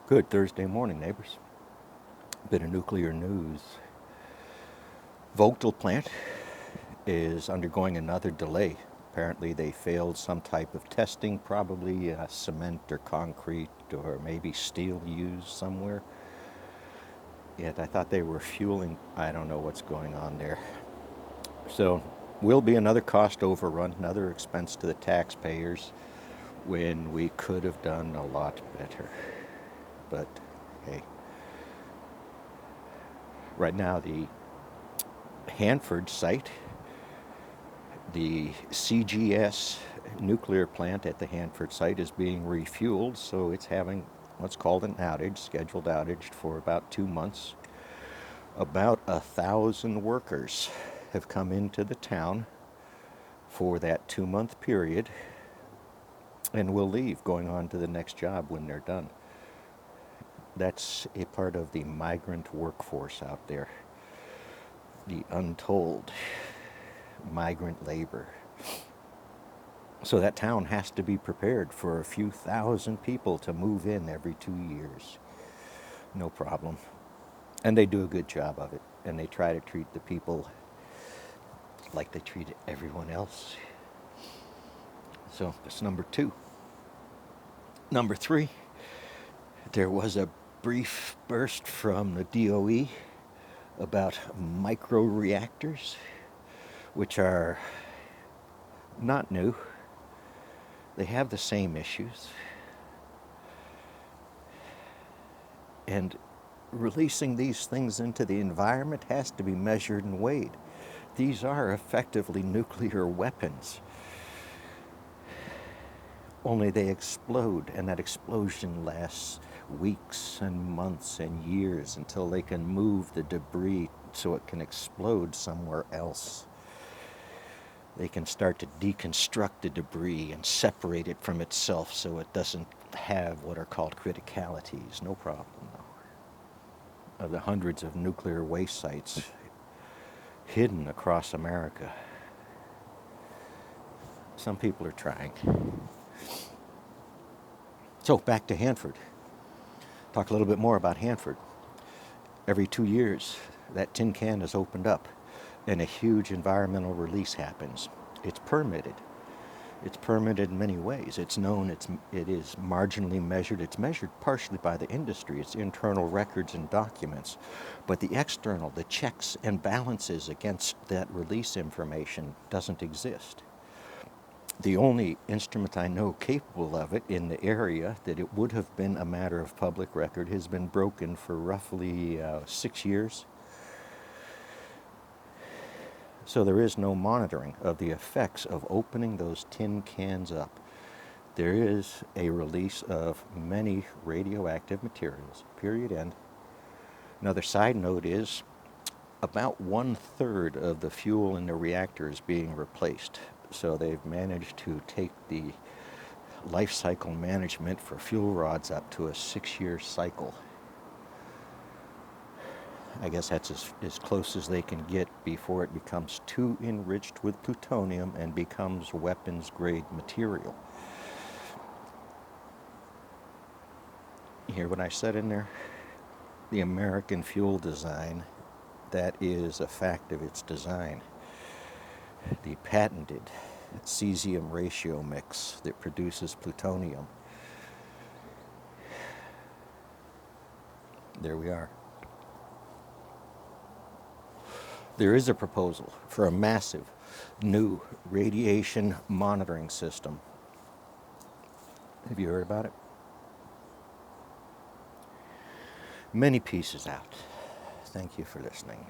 Good Thursday morning, neighbors. Bit of nuclear news. Vogtle plant is undergoing another delay. Apparently, they failed some type of testing, probably cement or concrete or maybe steel used somewhere. Yet I thought they were fueling. I don't know what's going on there. So, will be another cost overrun, another expense to the taxpayers when we could have done a lot better. But hey, right now the Hanford site, the CGS nuclear plant at the Hanford site is being refueled, so it's having what's called an outage, scheduled outage for about 2 months. About 1,000 workers have come into the town for that 2 month period and will leave, going on to the next job when they're done. That's a part of the migrant workforce out there, the untold migrant labor. So that town has to be prepared for a few thousand people to move in every 2 years. No problem. And they do a good job of it. And they try to treat the people like they treat everyone else. So that's number two. Number three, there was a brief burst from the DOE about microreactors, which are not new. They have the same issues. And releasing these things into the environment has to be measured and weighed. These are effectively nuclear weapons. Only they explode, and that explosion lasts weeks and months and years until they can move the debris so it can explode somewhere else. They can start to deconstruct the debris and separate it from itself so it doesn't have what are called criticalities. No problem, though. Of the hundreds of nuclear waste sites hidden across America, some people are trying. So back to Hanford. Talk a little bit more about Hanford. Every 2 years, that tin can is opened up and a huge environmental release happens. It's permitted. It's permitted in many ways. It's known, it is marginally measured. It's measured partially by the industry. It's internal records and documents. But the external, the checks and balances against that release information doesn't exist. The only instrument I know capable of it in the area that it would have been a matter of public record has been broken for roughly 6 years. So there is no monitoring of the effects of opening those tin cans up. There is a release of many radioactive materials, period, end. Another side note is about 1/3 of the fuel in the reactor is being replaced. So they've managed to take the life cycle management for fuel rods up to a 6-year cycle. I guess that's as close as they can get before it becomes too enriched with plutonium and becomes weapons-grade material. You hear what I said in there? The American fuel design, that is a fact of its design. The patented cesium ratio mix that produces plutonium. There we are. There is a proposal for a massive new radiation monitoring system. Have you heard about it? Many pieces out. Thank you for listening.